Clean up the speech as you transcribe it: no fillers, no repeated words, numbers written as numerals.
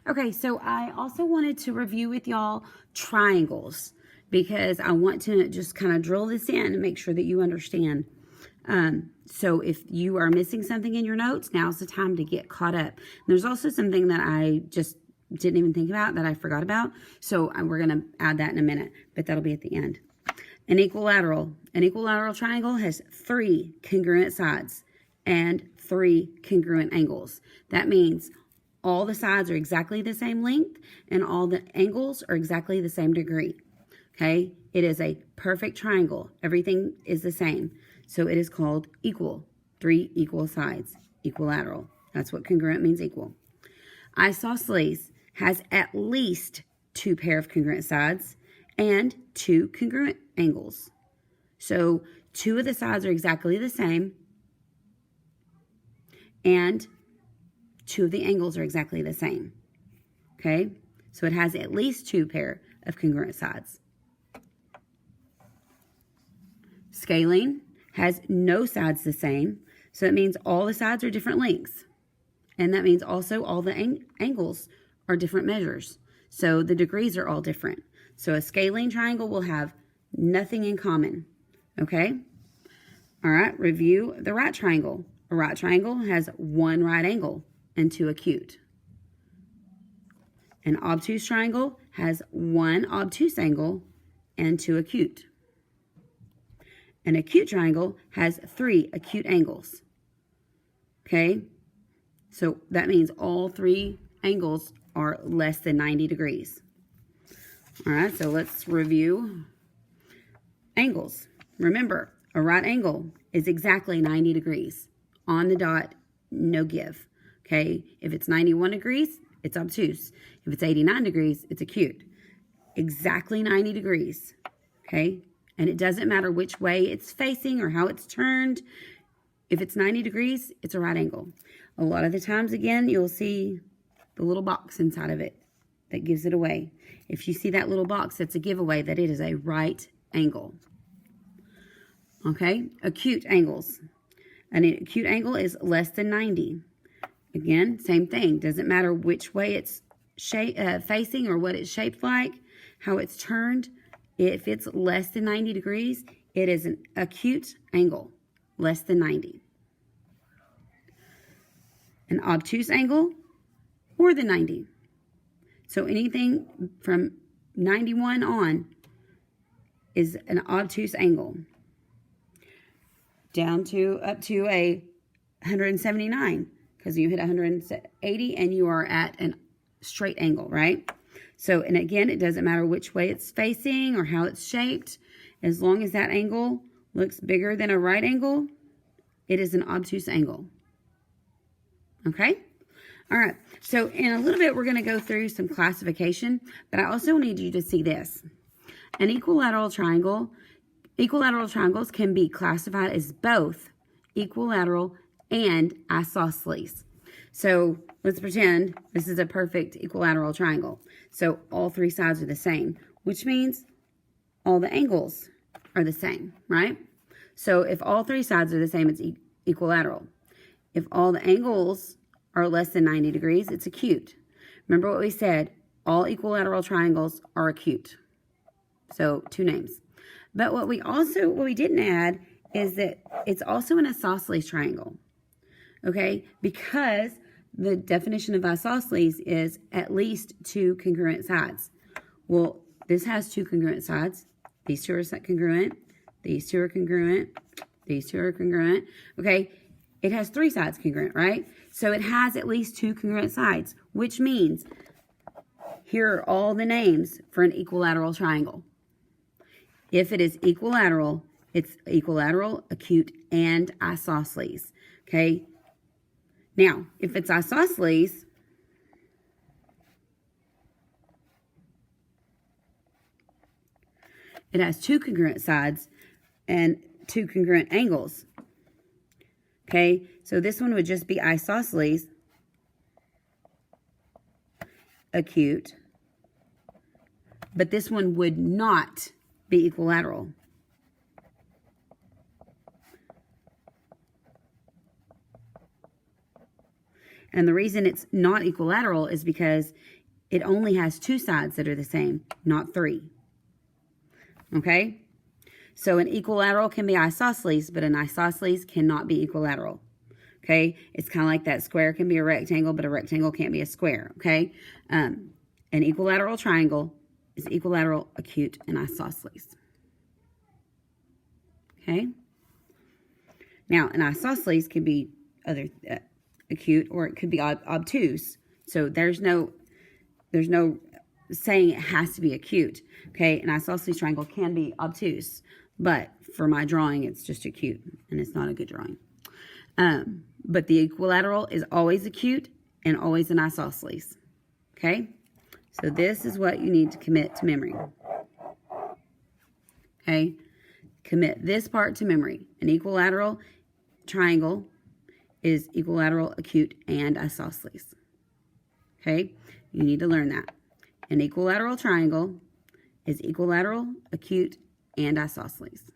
Okay, so I also wanted to review with y'all triangles because I want to just kind of drill this in and make sure that you understand. So if you are missing something in your notes, now's the time to get caught up. There's also something that I just didn't even think about that I forgot about. So we're going to add that in a minute, but that'll be at the end. An equilateral triangle has 3 congruent sides and 3 congruent angles. That means all the sides are exactly the same length and all the angles are exactly the same degree. Okay, it is a perfect triangle. Everything is the same. So it is called equal. 3 equal sides, equilateral. That's what congruent means, equal. Isosceles has at least 2 pair of congruent sides and 2 congruent angles. So 2 of the sides are exactly the same and 2 of the angles are exactly the same. Okay, so it has at least 2 pair of congruent sides. Scalene has no sides the same, so it means all the sides are different lengths. And that means also all the angles are different measures. So the degrees are all different. So a scalene triangle will have nothing in common. Okay? All right, review the right triangle. A right triangle has 1 right angle and 2 acute. An obtuse triangle has 1 obtuse angle and 2 acute. An acute triangle has 3 acute angles. Okay? So that means all 3 angles are less than 90 degrees. All right, so let's review angles. Remember, a right angle is exactly 90 degrees. On the dot, no give. Okay? If it's 91 degrees, it's obtuse. If it's 89 degrees, it's acute. Exactly 90 degrees. Okay? And it doesn't matter which way it's facing or how it's turned. If it's 90 degrees, it's a right angle. A lot of the times, again, you'll see the little box inside of it that gives it away. If you see that little box, that's a giveaway that it is a right angle. Okay, acute angles. An acute angle is less than 90. Again, same thing. Doesn't matter which way it's facing or what it's shaped like, how it's turned. If it's less than 90 degrees, it is an acute angle, less than 90. An obtuse angle, more than 90. So anything from 91 on is an obtuse angle. Down to up to a 179, because you hit 180 and you are at a straight angle, right? So, and again, it doesn't matter which way it's facing or how it's shaped. As long as that angle looks bigger than a right angle, it is an obtuse angle. Okay? All right. So, in a little bit, we're going to go through some classification, but I also need you to see this. An equilateral triangles can be classified as both equilateral and isosceles. So let's pretend this is a perfect equilateral triangle. So all 3 sides are the same, which means all the angles are the same, right? So if all 3 sides are the same, it's equilateral. If all the angles are less than 90 degrees, it's acute. Remember what we said, all equilateral triangles are acute. So 2 names. But what we didn't add is that it's also an isosceles triangle. Okay? Because the definition of isosceles is at least 2 congruent sides. Well, this has 2 congruent sides. These 2 are congruent. These 2 are congruent. These 2 are congruent. Okay? It has 3 sides congruent, right? So it has at least 2 congruent sides, which means here are all the names for an equilateral triangle. If it is equilateral, it's equilateral, acute, and isosceles. Okay? Now, if it's isosceles, it has 2 congruent sides and 2 congruent angles. Okay? So this one would just be isosceles, acute, but this one would not be equilateral. And the reason it's not equilateral is because it only has two sides that are the same, not three. Okay? So an equilateral can be isosceles, but an isosceles cannot be equilateral. Okay? It's kind of like that square can be a rectangle, but a rectangle can't be a square. Okay? An equilateral triangle is equilateral, acute, and isosceles. Okay? Now, an isosceles can be other acute, or it could be obtuse. So there's no saying it has to be acute. Okay? An isosceles triangle can be obtuse, but for my drawing, it's just acute, and it's not a good drawing. But the equilateral is always acute and always an isosceles. Okay? So this is what you need to commit to memory. Okay? Commit this part to memory. An equilateral triangle is equilateral, acute, and isosceles. Okay? You need to learn that. An equilateral triangle is equilateral, acute, and isosceles.